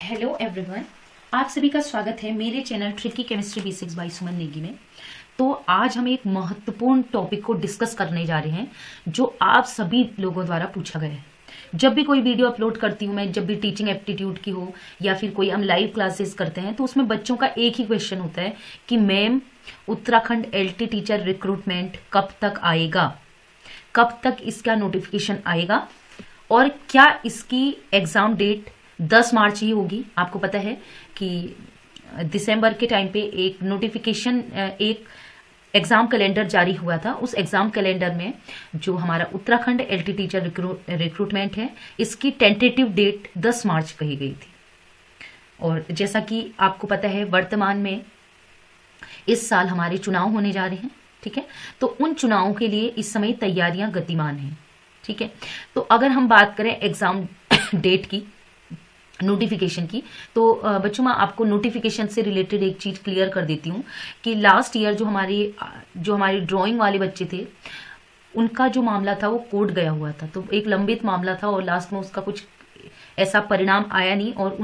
Hello everyone, आप सभी का स्वागत है मेरे channel tricky chemistry basics by Suman Negi में। तो आज हम एक महत्वपूर्ण टॉपिक को डिस्कस करने जा रहे हैं जो आप सभी लोगों द्वारा पूछा गया है। जब भी कोई वीडियो अपलोड करती हूँ मैं, जब भी टीचिंग एप्टीट्यूड की हो या फिर कोई हम लाइव क्लासेस करते हैं, तो उसमें बच्चों का एक ही क्वेश्चन होता है कि ma'am Uttarakhand LT teacher recruitment कब तक आएगा, कब तक इसका नोटिफिकेशन आएगा और क्या इसकी एग्जाम डेट 10 मार्च ही होगी। आपको पता है कि दिसंबर के टाइम पे एक नोटिफिकेशन, एक एग्जाम कैलेंडर जारी हुआ था। उस एग्जाम कैलेंडर में जो हमारा उत्तराखंड एलटी टीचर रिक्रूटमेंट है, इसकी टेंटेटिव डेट 10 मार्च कही गई थी। और जैसा कि आपको पता है, वर्तमान में इस साल हमारे चुनाव होने जा रहे हैं, ठीक है। तो उन चुनावों के लिए इस समय तैयारियां गतिमान हैं, ठीक है। तो अगर हम बात करें एग्जाम डेट की, नोटिफिकेशन की, तो बच्चों मैं आपको नोटिफिकेशन से रिलेटेड एक चीज क्लियर कर देती हूँ कि लास्ट ईयर जो हमारे ड्राइंग वाले बच्चे थे, उनका जो मामला था वो कोर्ट गया हुआ था। तो एक लंबित मामला था और लास्ट में उसका कुछ ऐसा परिणाम आया नहीं और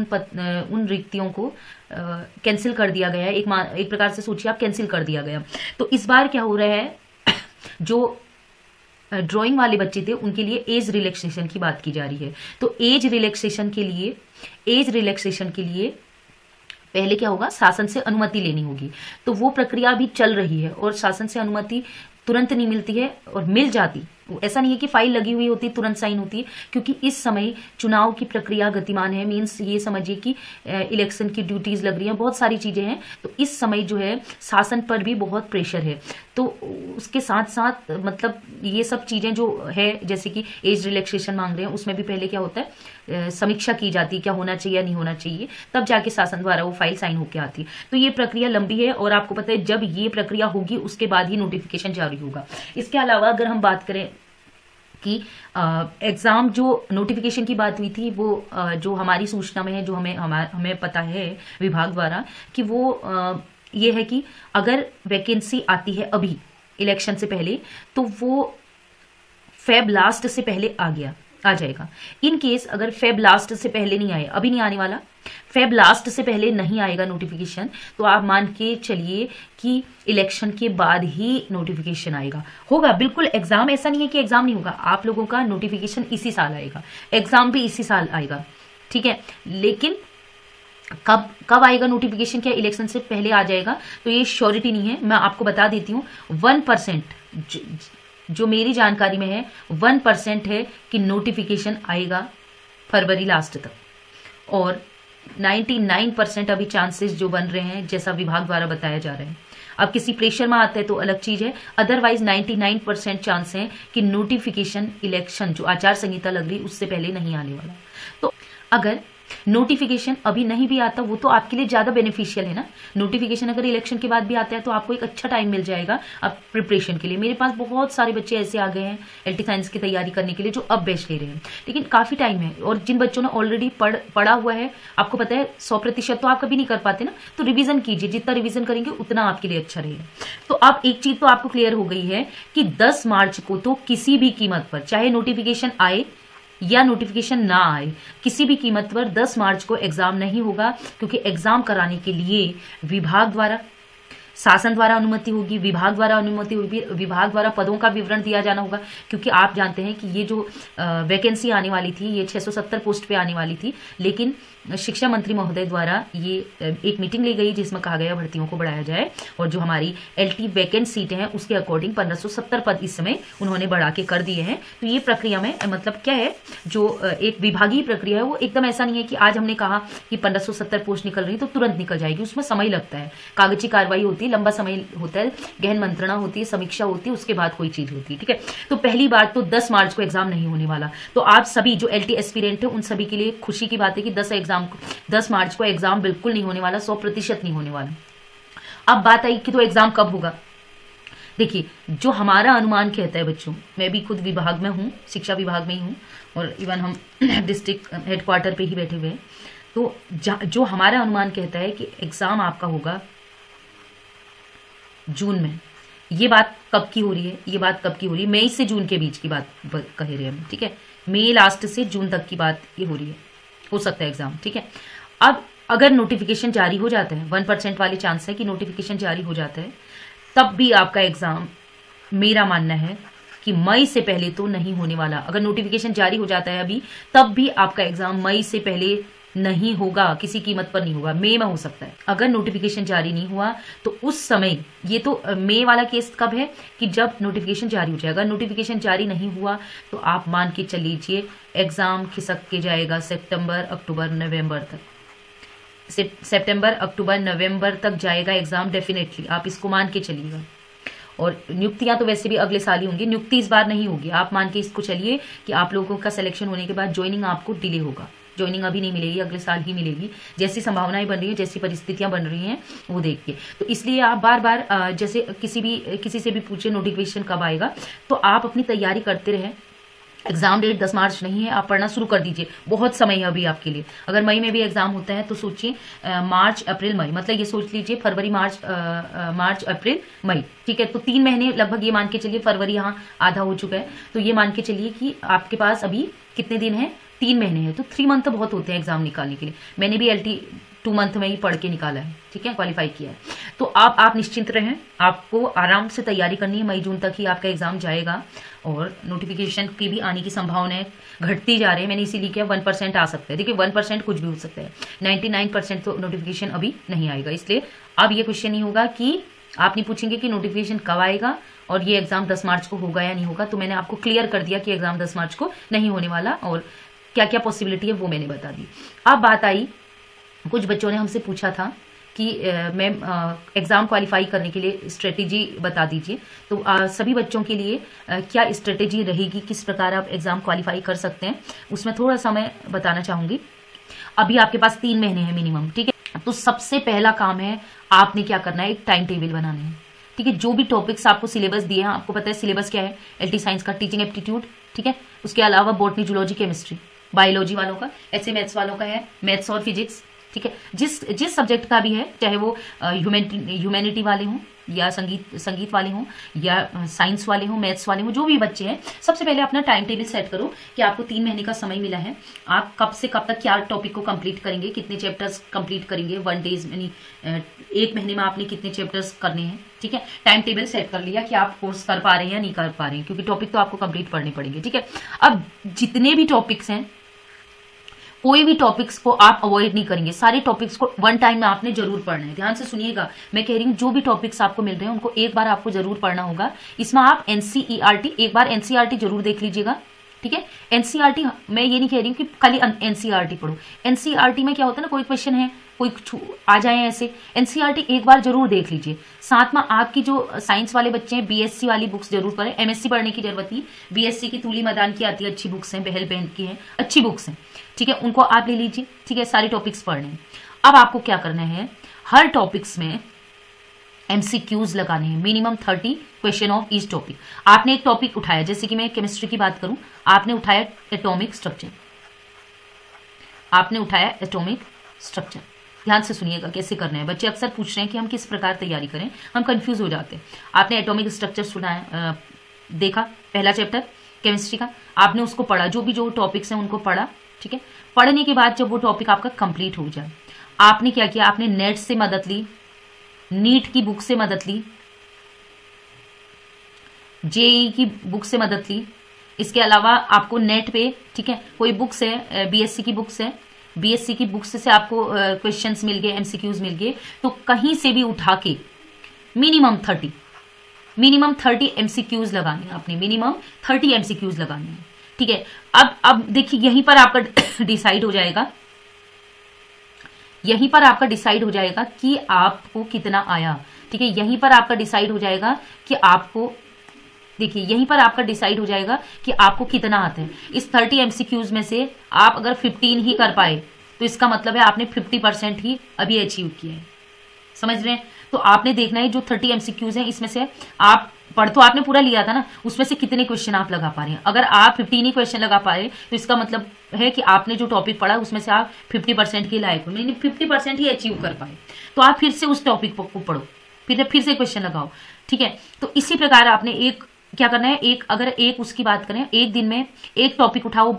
उन रिक्तियों को कैंसिल कर दिया गया है। एक प्रकार से सोचिए आप, कैंसिल कर दिया गया। तो इस बार क्या हो रहा है, जो ड्राइंग वाले बच्चे थे उनके लिए एज रिलैक्सेशन की बात की जा रही है। तो एज रिलैक्सेशन के लिए पहले क्या होगा, शासन से अनुमति लेनी होगी। तो वो प्रक्रिया भी चल रही है और शासन से अनुमति तुरंत नहीं मिलती है, और मिल जाती, ऐसा नहीं है कि फाइल लगी हुई होती तुरंत साइन होती है, क्योंकि इस समय चुनाव की प्रक्रिया गतिमान है। मींस ये समझिए कि इलेक्शन की ड्यूटीज लग रही हैं, बहुत सारी चीजें हैं। तो इस समय जो है शासन पर भी बहुत प्रेशर है। तो उसके साथ साथ मतलब ये सब चीजें जो है, जैसे कि एज रिलैक्सेशन मांग रहे हैं, उसमें भी पहले क्या होता है, समीक्षा की जाती है क्या होना चाहिए या नहीं होना चाहिए, तब जाके शासन द्वारा वो फाइल साइन होकर आती है। तो ये प्रक्रिया लंबी है और आपको पता है जब ये प्रक्रिया होगी उसके बाद ही नोटिफिकेशन जारी होगा। इसके अलावा अगर हम बात करें कि एग्जाम जो नोटिफिकेशन की बात हुई थी, वो जो हमारी सूचना में है, जो हमें पता है विभाग द्वारा, कि वो ये है कि अगर वैकेंसी आती है अभी इलेक्शन से पहले, तो वो फेब लास्ट से पहले आ जाएगा। इन केस अगर फेब लास्ट से पहले नहीं आए, अभी नहीं आने वाला, फेब लास्ट से पहले नहीं आएगा नोटिफिकेशन, तो आप मान के चलिए कि इलेक्शन के बाद ही नोटिफिकेशन होगा। बिल्कुल एग्जाम ऐसा नहीं है कि एग्जाम नहीं होगा, आप लोगों का नोटिफिकेशन इसी साल आएगा, एग्जाम भी इसी साल आएगा, ठीक है। लेकिन कब आएगा नोटिफिकेशन, क्या इलेक्शन से पहले आ जाएगा, तो ये श्योरिटी नहीं है। मैं आपको बता देती हूँ, 1% जो मेरी जानकारी में है 1% है कि नोटिफिकेशन आएगा फरवरी लास्ट तक, और 99% अभी चांसेस जो बन रहे हैं, जैसा विभाग द्वारा बताया जा रहा है। अब किसी प्रेशर में आता है तो अलग चीज है, अदरवाइज 99% चांस है कि नोटिफिकेशन इलेक्शन जो आचार संहिता लग रही उससे पहले नहीं आने वाला। तो अगर नोटिफिकेशन अभी नहीं भी आता, वो तो आपके लिए ज्यादा बेनिफिशियल है ना। नोटिफिकेशन अगर इलेक्शन के बाद भी आता है तो आपको एक अच्छा टाइम मिल जाएगा अब प्रिपरेशन के लिए। मेरे पास बहुत सारे बच्चे ऐसे आ गए हैं एलटी साइंस की तैयारी करने के लिए, जो अब बैच ले रहे हैं, लेकिन काफी टाइम है। और जिन बच्चों ने ऑलरेडी पढ़ा हुआ है, आपको पता है 100% तो आप कभी नहीं कर पाते ना, तो रिविजन कीजिए, जितना रिविजन करेंगे उतना आपके लिए अच्छा रहेगा। तो अब एक चीज तो आपको क्लियर हो गई है कि 10 मार्च को तो किसी भी कीमत पर, चाहे नोटिफिकेशन आए या नोटिफिकेशन ना आए, किसी भी कीमत पर 10 मार्च को एग्जाम नहीं होगा, क्योंकि एग्जाम कराने के लिए विभाग द्वारा, शासन द्वारा अनुमति होगी, विभाग द्वारा अनुमति होगी, विभाग द्वारा पदों का विवरण दिया जाना होगा। क्योंकि आप जानते हैं कि ये जो वैकेंसी आने वाली थी, ये 670 पोस्ट पे आने वाली थी, लेकिन शिक्षा मंत्री महोदय द्वारा ये एक मीटिंग ली गई जिसमें कहा गया भर्तियों को बढ़ाया जाए, और जो हमारी एलटी वैकेंट सीटें हैं उसके अकॉर्डिंग 1570 पद इस समय उन्होंने बढ़ा के कर दिए हैं। तो ये प्रक्रिया में मतलब क्या है, जो एक विभागीय प्रक्रिया है, वो एकदम ऐसा नहीं है कि आज हमने कहा कि 1570 पोस्ट निकल रही तो तुरंत निकल जाएगी। उसमें समय लगता है, कागजी कार्रवाई होती है, लंबा समय होता है, गहन मंत्रणा होती है, समीक्षा होती है, उसके बाद कोई चीज होती है, ठीक है। तो पहली बात तो 10 मार्च को एग्जाम नहीं होने वाला। तो आप सभी जो एलटी एस्पिरेंट है उन सभी के लिए खुशी की बात है कि 10 मार्च को एग्जाम बिल्कुल नहीं होने वाला, 100% नहीं होने वाला। अब बात आई कि तो एग्जाम कब होगा। देखिए, जो हमारा अनुमान कहता है बच्चों, मैं भी खुद विभाग में हूँ, शिक्षा विभाग में ही हूँ, और इवन हम डिस्ट्रिक्ट हेडक्वार्टर पे ही बैठे हुए हैं। तो जो हमारा अनुमान कहता है कि एग्जाम आपका होगा जून में। ये बात कब की हो रही है, ये बात कब की हो रही है, मई से जून के बीच की बात कह रहे हैं हम, ठीक है। मई लास्ट से जून तक की बात ये हो रही है, हो सकता है एग्जाम, ठीक है। अब अगर नोटिफिकेशन जारी हो जाता है, 1% वाले चांस है कि नोटिफिकेशन जारी हो जाता है, तब भी आपका एग्जाम, मेरा मानना है कि मई से पहले तो नहीं होने वाला। अगर नोटिफिकेशन जारी हो जाता है अभी, तब भी आपका एग्जाम मई से पहले नहीं होगा, किसी कीमत पर नहीं होगा, मई में हो सकता है। अगर नोटिफिकेशन जारी नहीं हुआ तो उस समय, ये तो मई वाला केस कब है कि जब नोटिफिकेशन जारी हो जाएगा। नोटिफिकेशन जारी नहीं हुआ तो आप मान के चल लीजिए एग्जाम खिसक के जाएगा सितंबर अक्टूबर नवंबर तक। सितंबर अक्टूबर नवंबर तक जाएगा एग्जाम डेफिनेटली, आप इसको मान के चलिएगा। और नियुक्तियां तो वैसे भी अगले साल ही होंगी, नियुक्ति इस बार नहीं होगी। आप मान के इसको चलिए कि आप लोगों का सिलेक्शन होने के बाद ज्वाइनिंग आपको डिले होगा, ज्वाइनिंग अभी नहीं मिलेगी, अगले साल ही मिलेगी। जैसी संभावनाएं बन रही है, जैसी परिस्थितियां बन रही हैं, वो देख के। तो इसलिए आप बार बार जैसे किसी से भी पूछे नोटिफिकेशन कब आएगा, तो आप अपनी तैयारी करते रहें। एग्जाम डेट 10 मार्च नहीं है, आप पढ़ना शुरू कर दीजिए, बहुत समय है अभी आपके लिए। अगर मई में भी एग्जाम होता है तो सोचिए मार्च अप्रैल मई, मतलब ये सोच लीजिए फरवरी मार्च अप्रैल मई, ठीक है। तो 3 महीने लगभग, ये मान के चलिए फरवरी यहाँ आधा हो चुका है, तो ये मान के चलिए कि आपके पास अभी कितने दिन है, 3 महीने हैं। तो 3 मंथ तो बहुत होते हैं एग्जाम निकालने के लिए। मैंने भी LT 2 मंथ में ही पढ़ के निकाला है, ठीक है, क्वालिफाई किया है। तो आप निश्चिंत रहें, आपको आराम से तैयारी करनी है। मई जून तक ही आपका एग्जाम जाएगा और नोटिफिकेशन की भी आने की संभावनाएं घटती जा रही है। मैंने इसीलिए किया 1% आ सकता है। देखिए 1% कुछ भी हो सकता है, 99% तो नोटिफिकेशन अभी नहीं आएगा। इसलिए अब ये क्वेश्चन नहीं होगा कि आप नहीं पूछेंगे कि नोटिफिकेशन कब आएगा और ये एग्जाम 10 मार्च को होगा या नहीं होगा। तो मैंने आपको क्लियर कर दिया कि एग्जाम 10 मार्च को नहीं होने वाला और क्या क्या पॉसिबिलिटी है वो मैंने बता दी। अब बात आई, कुछ बच्चों ने हमसे पूछा था कि मैम एग्जाम क्वालिफाई करने के लिए स्ट्रेटेजी बता दीजिए। तो सभी बच्चों के लिए क्या स्ट्रेटेजी रहेगी, किस प्रकार आप एग्जाम क्वालिफाई कर सकते हैं, उसमें थोड़ा सा मैं बताना चाहूंगी। अभी आपके पास 3 महीने हैं मिनिमम, ठीक है। तो सबसे पहला काम है, आपने क्या करना है, एक टाइम टेबल बनाना है, ठीक है। जो भी टॉपिक्स आपको सिलेबस दिए हैं, आपको पता है सिलेबस क्या है, LT साइंस का टीचिंग एप्टीट्यूड, ठीक है। उसके अलावा बॉटनी, जूलॉजी, केमिस्ट्री, बायोलॉजी वालों का, ऐसे मैथ्स वालों का है, मैथ्स और फिजिक्स, ठीक है। जिस सब्जेक्ट का भी है, चाहे वो ह्यूमैनिटी वाले हों या संगीत वाले हों या साइंस वाले हों, मैथ्स वाले हों, जो भी बच्चे हैं, सबसे पहले अपना टाइम टेबल सेट करो कि आपको 3 महीने का समय मिला है। आप कब से कब तक क्या टॉपिक को कंप्लीट करेंगे, कितने चैप्टर्स कंप्लीट करेंगे, 1 डेज यानी 1 महीने में आपने कितने चैप्टर्स करने हैं, ठीक है। टाइम टेबल सेट कर लिया कि आप कोर्स कर पा रहे हैं या नहीं कर पा रहे हैं, क्योंकि टॉपिक तो आपको कंप्लीट पढ़ने पड़ेंगे, ठीक है। अब जितने भी टॉपिक्स हैं, कोई भी टॉपिक्स को आप अवॉइड नहीं करेंगे, सारे टॉपिक्स को 1 टाइम में आपने जरूर पढ़ना है। ध्यान से सुनिएगा, मैं कह रही हूँ जो भी टॉपिक्स आपको मिल रहे हैं उनको एक बार आपको जरूर पढ़ना होगा। इसमें आप NCERT, एक बार NCERT जरूर देख लीजिएगा, ठीक है। NCERT, मैं ये नहीं कह रही हूँ कि खाली NCERT पढ़ो। NCERT में क्या होता है ना, कोई क्वेश्चन है, कोई आ जाए ऐसे, NCERT एक बार जरूर देख लीजिए। साथ में आपकी जो साइंस वाले बच्चे हैं, BSc वाली बुक्स जरूर पढ़ें, MSc पढ़ने की जरूरत नहीं। BSc की तूली मैदान की आती है, अच्छी बुक्स हैं, बहल बहन की हैं, अच्छी बुक्स हैं, ठीक है, उनको आप ले लीजिए, ठीक है। सारे टॉपिक्स पढ़ने हैं। अब आपको क्या करना है, हर टॉपिक्स में MCQs लगाने हैं, minimum 30 question of each topic. आपने एक टॉपिक उठाया, जैसे कि मैं केमिस्ट्री की बात करूं, आपने उठाया एटॉमिक स्ट्रक्चर, आपने उठाया एटॉमिक स्ट्रक्चर। ध्यान से सुनिएगा कैसे करना है, बच्चे अक्सर पूछ रहे हैं कि हम किस प्रकार तैयारी करें, हम कंफ्यूज हो जाते हैं। आपने एटॉमिक स्ट्रक्चर सुना, देखा, पहला चैप्टर केमिस्ट्री का, आपने उसको पढ़ा, जो टॉपिक्स हैं उनको पढ़ा, ठीक है। पढ़ने के बाद जब वो टॉपिक आपका कंप्लीट हो जाए, आपने क्या किया, आपने नेट से मदद ली, नीट की बुक से मदद ली, JEE की बुक से मदद ली। इसके अलावा आपको नेट पे, ठीक है, कोई बुक्स है, BSc की बुक्स है, BSc की बुक्स से आपको क्वेश्चंस मिल गए, MCQs मिल गए, तो कहीं से भी उठा के मिनिमम 30 MCQs लगाने हैं, आपने मिनिमम 30 MCQs लगाने हैं, ठीक है। अब देखिए यहीं पर आपका डिसाइड हो जाएगा, यहीं पर आपका डिसाइड हो जाएगा कि आपको कितना आया, ठीक है। यहीं पर आपका डिसाइड हो जाएगा कि आपको, देखिए यहीं पर आपका डिसाइड हो जाएगा कि आपको कितना आता है। इस 30 MCQs में से आप अगर 15 ही कर पाए तो इसका मतलब है आपने 50% ही अभी अचीव किया है, समझ रहे हैं। तो आपने देखना है जो 30 MCQs हैं, इसमें से आप पढ़ तो आपने पूरा लिया था ना, उसमें से कितने क्वेश्चन आप लगा पा रहे हैं। अगर आप 15 ही क्वेश्चन लगा पा रहे हैं तो इसका मतलब है कि आपने जो टॉपिक पढ़ा उसमें से आप 50% के लायक हो, यानी 50% ही अचीव कर पाए। तो आप फिर से उस टॉपिक को पढ़ो, फिर से क्वेश्चन लगाओ, ठीक है। तो इसी प्रकार आपने एक क्या करना है, अगर एक उसकी बात करें, एक दिन में एक टॉपिक उठाओ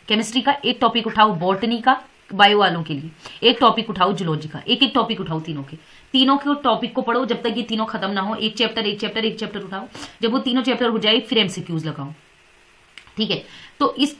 केमिस्ट्री का, एक टॉपिक उठाओ बॉटनी का, बायो वालों के लिए एक टॉपिक उठाओ जूलॉजी का, एक एक टॉपिक उठाओ तीनों के टॉपिक को पढ़ो जब तक ये तीनों खत्म ना हो। एक चैप्टर उठाओ, जब वो तीनों चैप्टर हो जाए फिर एमसीक्यूज लगाओ, ठीक है। तो इस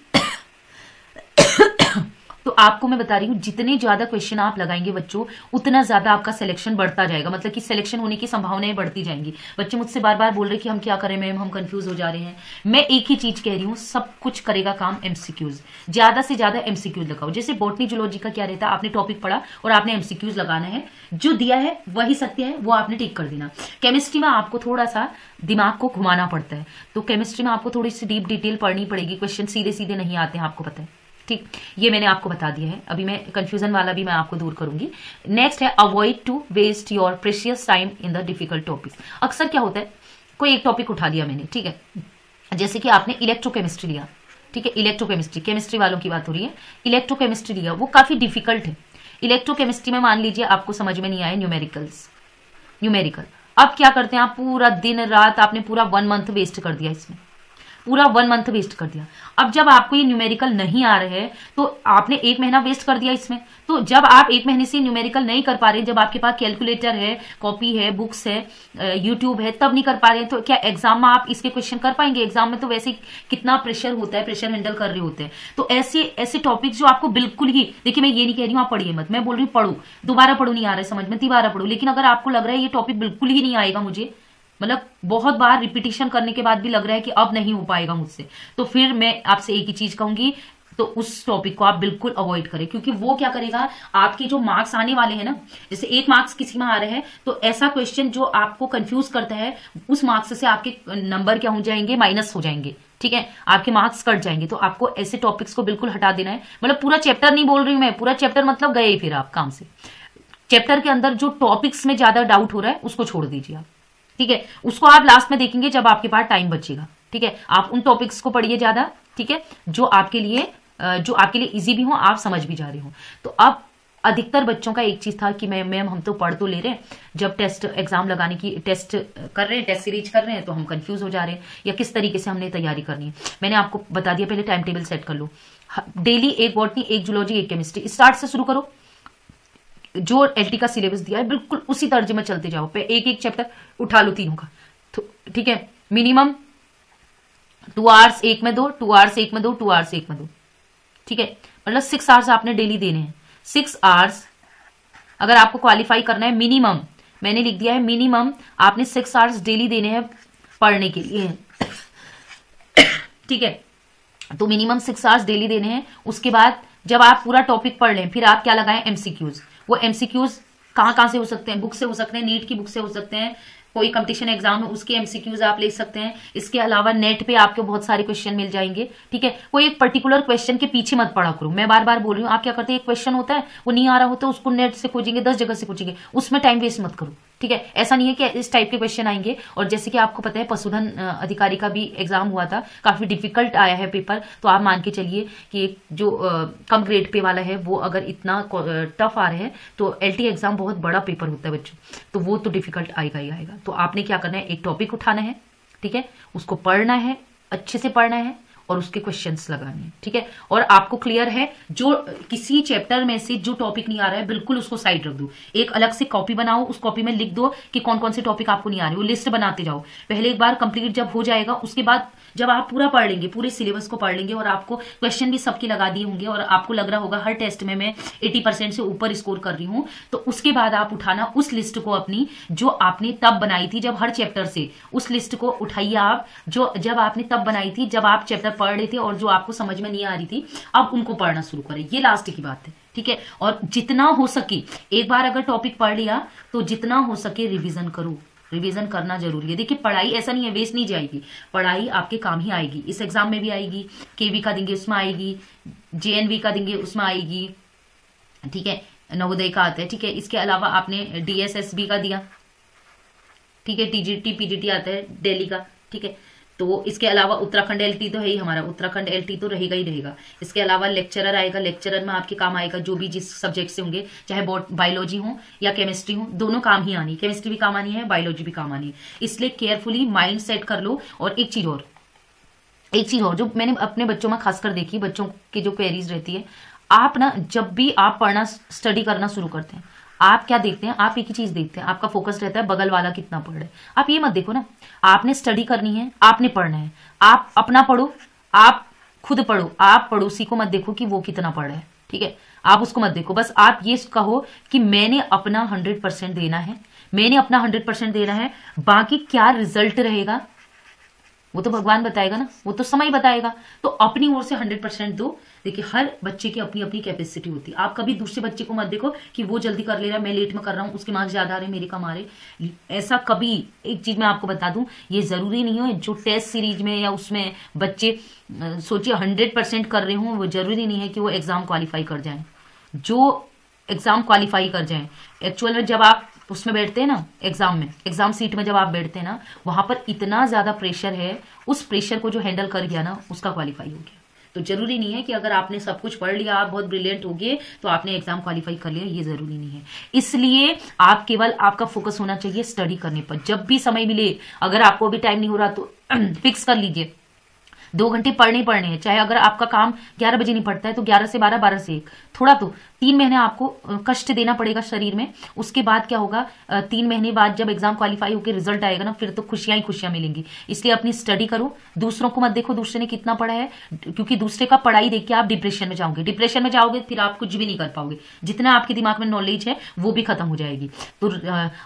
तो आपको मैं बता रही हूं जितने ज्यादा क्वेश्चन आप लगाएंगे बच्चों, उतना ज्यादा आपका सिलेक्शन बढ़ता जाएगा, मतलब कि सिलेक्शन होने की संभावनाएं बढ़ती जाएंगी। बच्चे मुझसे बार बार बोल रहे कि हम क्या करें मैम, हम कंफ्यूज हो जा रहे हैं। मैं एक ही चीज कह रही हूँ, सब कुछ करेगा काम एमसीक्यूज। ज्यादा से ज्यादा एमसीक्यूज लगाओ। जैसे बॉटनी जूलॉजी का क्या रहता है, आपने टॉपिक पढ़ा और आपने एमसीक्यूज लगाना है, जो दिया है वही सत्य है, वो आपने टिक कर देना। केमिस्ट्री में आपको थोड़ा सा दिमाग को घुमाना पड़ता है, तो केमिस्ट्री में आपको थोड़ी सी डीप डिटेल पढ़नी पड़ेगी, क्वेश्चन सीधे सीधे नहीं आते हैं, आपको पता है, ठीक। ये मैंने आपको बता दिया है। अभी मैं कंफ्यूजन वाला भी मैं आपको दूर करूंगी। नेक्स्ट है avoid to waste your precious time in the difficult topics. अक्सर क्या होता है, कोई एक टॉपिक उठा लिया मैंने, ठीक है, जैसे कि आपने इलेक्ट्रोकेमिस्ट्री लिया, ठीक है, इलेक्ट्रोकेमिस्ट्री, केमिस्ट्री वालों की बात हो रही है, इलेक्ट्रोकेमिस्ट्री लिया, वो काफी डिफिकल्ट है। इलेक्ट्रोकेमिस्ट्री में मान लीजिए आपको समझ में नहीं आए न्यूमेरिकल, अब क्या करते हैं आप, पूरा दिन रात आपने पूरा 1 मंथ वेस्ट कर दिया इसमें, पूरा 1 मंथ वेस्ट कर दिया। अब जब आपको ये न्यूमेरिकल नहीं आ रहे हैं तो आपने 1 महीना वेस्ट कर दिया इसमें। तो जब आप 1 महीने से न्यूमेरिकल नहीं कर पा रहे, जब आपके पास कैलकुलेटर है, कॉपी है, बुक्स है, यूट्यूब है, तब नहीं कर पा रहे, तो क्या एग्जाम में आप इसके क्वेश्चन कर पाएंगे? एग्जाम में तो वैसे कितना प्रेशर होता है, प्रेशर हैंडल कर रहे होते हैं। तो ऐसे टॉपिक्स जो आपको बिल्कुल ही, देखिए मैं ये नहीं कह रही हूँ आप पढ़िए मत, मैं बोल रही हूँ पढ़ो, दोबारा पढ़ो, नहीं आ रहा है समझ में, दोबारा पढ़ो। लेकिन अगर आपको लग रहा है ये टॉपिक बिल्कुल ही नहीं आएगा मुझे, मतलब बहुत बार रिपीटिशन करने के बाद भी लग रहा है कि अब नहीं हो पाएगा मुझसे, तो फिर मैं आपसे एक ही चीज कहूंगी, तो उस टॉपिक को आप बिल्कुल अवॉइड करें, क्योंकि वो क्या करेगा, आपके जो मार्क्स आने वाले हैं ना, जैसे 1 मार्क्स किसी में आ रहे हैं, तो ऐसा क्वेश्चन जो आपको कंफ्यूज करता है, उस मार्क्स से आपके नंबर क्या हो जाएंगे, माइनस हो जाएंगे, ठीक है, आपके मार्क्स कट जाएंगे। तो आपको ऐसे टॉपिक्स को बिल्कुल हटा देना है। मतलब पूरा चैप्टर नहीं बोल रही हूं मैं, पूरा चैप्टर मतलब गए फिर आप काम से। चैप्टर के अंदर जो टॉपिक्स में ज्यादा डाउट हो रहा है उसको छोड़ दीजिए आप, ठीक है, उसको आप लास्ट में देखेंगे जब आपके पास टाइम बचेगा, ठीक है। आप उन टॉपिक्स को पढ़िए ज्यादा, ठीक है, जो आपके लिए इजी भी हो, आप समझ भी जा रहे हो। तो अब अधिकतर बच्चों का एक चीज था कि मैम हम तो पढ़ तो ले रहे हैं, जब टेस्ट एग्जाम लगाने की टेस्ट कर रहे हैं, टेस्ट सीरीज कर रहे हैं, तो हम कंफ्यूज हो जा रहे हैं, या किस तरीके से हमने तैयारी करनी है। मैंने आपको बता दिया, पहले टाइम टेबल सेट कर लो, डेली एक बॉटनी, एक जूलॉजी, एक केमिस्ट्री, स्टार्ट से शुरू करो। जो एलटी का सिलेबस दिया है बिल्कुल उसी तर्ज में चलते जाओ, पे एक एक चैप्टर उठा लो तीनों का, ठीक है। मिनिमम 2 आवर्स एक में दो, 2 आवर्स एक में दो, 2 आवर्स एक में दो, ठीक है, मतलब 6 आवर्स आपने डेली देने हैं। 6 आवर्स अगर आपको क्वालिफाई करना है, मिनिमम मैंने लिख दिया है, मिनिमम आपने 6 आवर्स डेली देने हैं पढ़ने के लिए, ठीक है। तो मिनिमम 6 आवर्स डेली देने हैं। उसके बाद जब आप पूरा टॉपिक पढ़ लें, फिर आप क्या लगाएं, एमसीक्यूज। वो एमसीक्यूज कहाँ से हो सकते हैं, बुक से हो सकते हैं, नीट की बुक से हो सकते हैं, कोई कंपटीशन एग्जाम है उसके एमसीक्यूज आप ले सकते हैं। इसके अलावा नेट पे आपको बहुत सारे क्वेश्चन मिल जाएंगे, ठीक है। कोई एक पर्टिकुलर क्वेश्चन के पीछे मत पढ़ा करो, मैं बार बार बोल रही हूँ। आप क्या करते हैं, एक क्वेश्चन होता है वो नहीं आ रहा होता, उसको नेट से खोजेंगे, 10 जगह से खोजेंगे, उसमें टाइम वेस्ट मत करो, ठीक है। ऐसा नहीं है कि इस टाइप के क्वेश्चन आएंगे। और जैसे कि आपको पता है पशुधन अधिकारी का भी एग्जाम हुआ था, काफी डिफिकल्ट आया है पेपर, तो आप मान के चलिए कि जो कम ग्रेड पे वाला है वो अगर इतना टफ आ रहे हैं, तो एलटी एग्जाम बहुत बड़ा पेपर होता है बच्चों, तो वो तो डिफिकल्ट आएगा ही आएगा। तो आपने क्या करना है, एक टॉपिक उठाना है, ठीक है, उसको पढ़ना है, अच्छे से पढ़ना है और उसके क्वेश्चंस लगाने हैं, ठीक है। और आपको क्लियर है, जो किसी चैप्टर में से जो टॉपिक नहीं आ रहा है बिल्कुल उसको साइड रख दो, एक अलग से कॉपी बनाओ, उस कॉपी में लिख दो कि कौन कौन से टॉपिक आपको नहीं आ रहे, वो लिस्ट बनाते जाओ। पहले एक बार कंप्लीट जब हो जाएगा, उसके बाद जब आप पूरा पढ़ लेंगे, पूरे सिलेबस को पढ़ लेंगे और आपको क्वेश्चन भी सबके लगा दिए होंगे और आपको लग रहा होगा हर टेस्ट में मैं 80% से ऊपर स्कोर कर रही हूँ, तो उसके बाद आप उठाना उस लिस्ट को अपनी, जो आपने तब बनाई थी जब हर चैप्टर से, उस लिस्ट को उठाइए आप, जो जब आपने तब बनाई थी जब आप चैप्टर पढ़ रहे थे और जो आपको समझ में नहीं आ रही थी, अब उनको पढ़ना शुरू करें। ये लास्ट की बात है, ठीक है। और जितना हो सके, एक बार अगर टॉपिक पढ़ लिया तो जितना हो सके रिवीजन करो, रिवीजन करना जरूरी है। देखिए पढ़ाई ऐसा नहीं है वेस्ट नहीं जाएगी, पढ़ाई आपके काम ही आएगी। इस एग्जाम में भी आएगी, केवी का देंगे उसमें आएगी, जेएनवी का देंगे उसमें आएगी, ठीक है, नवोदय का आता है, ठीक है। इसके अलावा आपने डीएसएसबी का दिया, ठीक है, टीजीटी पीजीटी आता है दिल्ली का, ठीक है। तो इसके अलावा उत्तराखंड एलटी तो है ही हमारा, उत्तराखंड एलटी तो रहेगा ही रहेगा। इसके अलावा लेक्चरर आएगा, लेक्चरर में आपके काम आएगा जो भी जिस सब्जेक्ट से होंगे, चाहे बायोलॉजी हो या केमिस्ट्री हो, दोनों काम ही आनी, केमिस्ट्री भी काम आनी है, बायोलॉजी भी काम आनी है। इसलिए केयरफुली माइंड सेट कर लो। और एक चीज और जो मैंने अपने बच्चों में खासकर देखी, बच्चों की जो क्वेरीज रहती है, आप ना जब भी आप पढ़ना स्टडी करना शुरू करते हैं, आप क्या देखते हैं, आप एक ही चीज देखते हैं, आपका फोकस रहता है बगल वाला कितना पढ़ रहा है। आप ये मत देखो ना, आपने स्टडी करनी है, आपने पढ़ना है, आप अपना पढ़ो, आप खुद पढ़ो, आप पड़ोसी को मत देखो कि वो कितना पढ़ रहा है, ठीक है, आप उसको मत देखो, बस आप ये कहो कि मैंने अपना 100% देना है, मैंने अपना 100% देना है, बाकी क्या रिजल्ट रहेगा वो तो भगवान बताएगा ना, वो तो समय बताएगा। तो अपनी ओर से 100% दो। देखिए हर बच्चे की अपनी अपनी कैपेसिटी होती है, आप कभी दूसरे बच्चे को मत देखो कि वो जल्दी कर ले रहा है, मैं लेट में कर रहा हूँ, उसके मार्क्स ज्यादा आ रहे, मेरे कम आ रहे। ऐसा कभी, एक चीज मैं आपको बता दूं, ये जरूरी नहीं हो जो टेस्ट सीरीज में या उसमें बच्चे सोचिए 100% कर रहे हों, वो जरूरी नहीं है कि वो एग्जाम क्वालिफाई कर जाए। जो एग्जाम क्वालिफाई कर जाए, एक्चुअल में जब आप उसमें बैठते हैं ना, एग्जाम में, एग्जाम सीट में जब आप बैठते हैं ना, वहां पर इतना ज्यादा प्रेशर है, उस प्रेशर को जो हैंडल कर गया ना, उसका क्वालिफाई हो गया। तो जरूरी नहीं है कि अगर आपने सब कुछ पढ़ लिया, आप बहुत ब्रिलियंट हो गए तो आपने एग्जाम क्वालिफाई कर लिया, ये जरूरी नहीं है। इसलिए आप केवल, आपका फोकस होना चाहिए स्टडी करने पर। जब भी समय मिले, अगर आपको अभी टाइम नहीं हो रहा तो फिक्स कर लीजिए 2 घंटे पढ़ने ही पढ़ने हैं। चाहे अगर आपका काम 11 बजे नहीं पड़ता है तो 11 से 12, 12 से 1, थोड़ा तो 3 महीने आपको कष्ट देना पड़ेगा शरीर में। उसके बाद क्या होगा, 3 महीने बाद जब एग्जाम क्वालिफाई होकर रिजल्ट आएगा ना, फिर तो खुशियां ही खुशियां मिलेंगी। इसलिए अपनी स्टडी करो, दूसरों को मत देखो दूसरे ने कितना पढ़ा है, क्योंकि दूसरे का पढ़ाई देख के आप डिप्रेशन में जाओगे, डिप्रेशन में जाओगे फिर आप कुछ भी नहीं कर पाओगे, जितना आपके दिमाग में नॉलेज है वो भी खत्म हो जाएगी। तो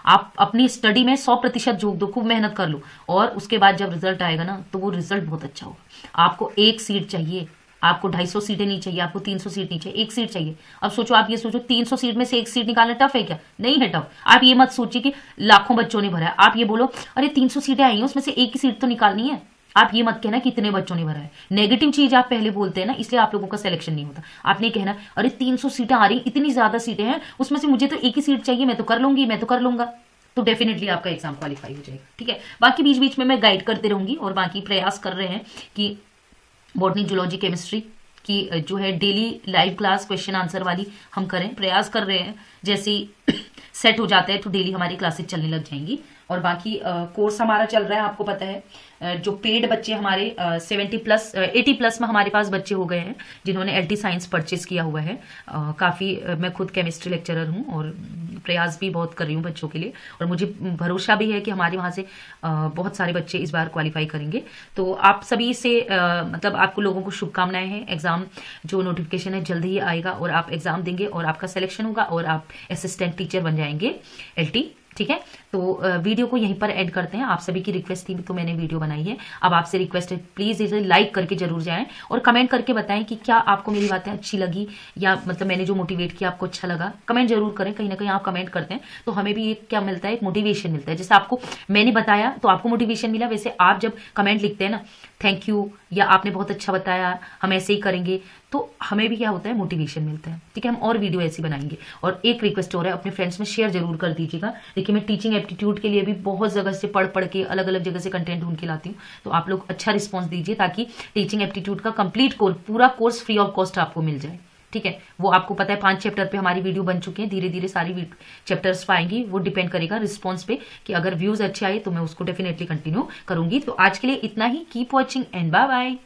आप अपनी स्टडी में 100% झोंक दो, खूब मेहनत कर लो, और उसके बाद जब रिजल्ट आएगा ना तो वो रिजल्ट बहुत अच्छा होगा। आपको 1 सीट चाहिए, आपको 250 सीटें नहीं चाहिए, आपको 300 सीट नहीं चाहिए, 1 सीट चाहिए। अब सोचो, आप ये सोचो 300 सीट में से 1 सीट निकालना टफ है क्या? नहीं है टफ। आप ये मत सोचिए कि लाखों बच्चों ने भरा है, आप ये बोलो अरे 300 सीटें आई हैं, उसमें से 1 ही सीट तो निकालनी है। आप ये मत कहना कि इतने बच्चों ने भरा है, नेगेटिव चीज आप पहले बोलते हैं ना, इसलिए आप लोगों का सिलेक्शन नहीं होता। आपने कहना अरे 300 सीटें आ रही, इतनी ज्यादा सीटें हैं, उसमें से मुझे तो 1 ही सीट चाहिए, मैं तो कर लूंगी, मैं तो कर लूंगा, तो डेफिनेटली आपका एग्जाम क्वालिफाई हो जाएगा। ठीक है, बाकी बीच बीच में मैं गाइड करते रहूंगी, और बाकी प्रयास कर रहे हैं कि बॉटनी, जूलॉजी, केमिस्ट्री की जो है daily live class question answer वाली हम करें, प्रयास कर रहे हैं। जैसे सेट हो जाता है तो डेली हमारी क्लासेस चलने लग जाएंगी। और बाकी कोर्स हमारा चल रहा है, आपको पता है, जो पेड बच्चे हमारे 80+ में हमारे पास बच्चे हो गए हैं जिन्होंने एलटी साइंस परचेज किया हुआ है। काफ़ी मैं खुद केमिस्ट्री लेक्चरर हूँ और प्रयास भी बहुत कर रही हूँ बच्चों के लिए, और मुझे भरोसा भी है कि हमारे वहाँ से बहुत सारे बच्चे इस बार क्वालिफाई करेंगे। तो आप सभी से मतलब आपको लोगों को शुभकामनाएं हैं। एग्जाम जो नोटिफिकेशन है जल्द ही आएगा और आप एग्जाम देंगे और आपका सिलेक्शन होगा और आप असिस्टेंट टीचर बन जाएंगे एलटी। ठीक है, तो वीडियो को यहीं पर एंड करते हैं। आप सभी की रिक्वेस्ट थी तो मैंने वीडियो बनाई है। अब आपसे रिक्वेस्ट है, प्लीज इसे लाइक करके जरूर जाएं और कमेंट करके बताएं कि क्या आपको मेरी बातें अच्छी लगी, या मतलब मैंने जो मोटिवेट किया आपको अच्छा लगा। कमेंट जरूर करें, कहीं ना कहीं आप कमेंट करते हैं तो हमें भी एक क्या मिलता है, एक मोटिवेशन मिलता है। जैसे आपको मैंने बताया तो आपको मोटिवेशन मिला, वैसे आप जब कमेंट लिखते हैं ना, थैंक यू, या आपने बहुत अच्छा बताया, हम ऐसे ही करेंगे, तो हमें भी क्या होता है, मोटिवेशन मिलता है। ठीक है, हम और वीडियो ऐसी बनाएंगे। और एक रिक्वेस्ट हो रहा है, अपने फ्रेंड्स में शेयर जरूर कर दीजिएगा। देखिए मैं टीचिंग एप्टीट्यूड के लिए भी बहुत जगह से पढ़ पढ़ के अलग अलग जगह से कंटेंट ढूंढ के लाती हूँ, तो आप लोग अच्छा रिस्पॉन्स दीजिए ताकि टीचिंग एप्टीट्यूड का कंप्लीट कोर्स, पूरा कोर्स फ्री ऑफ कॉस्ट आपको मिल जाए। ठीक है, वो आपको पता है 5 चैप्टर पे हमारी वीडियो बन चुके हैं, धीरे धीरे सारी चैप्टर्स पाएंगी। वो डिपेंड करेगा रिस्पॉन्स पे कि अगर व्यूज अच्छे आए तो मैं उसको डेफिनेटली कंटिन्यू करूंगी। तो आज के लिए इतना ही। Keep watching and bye bye.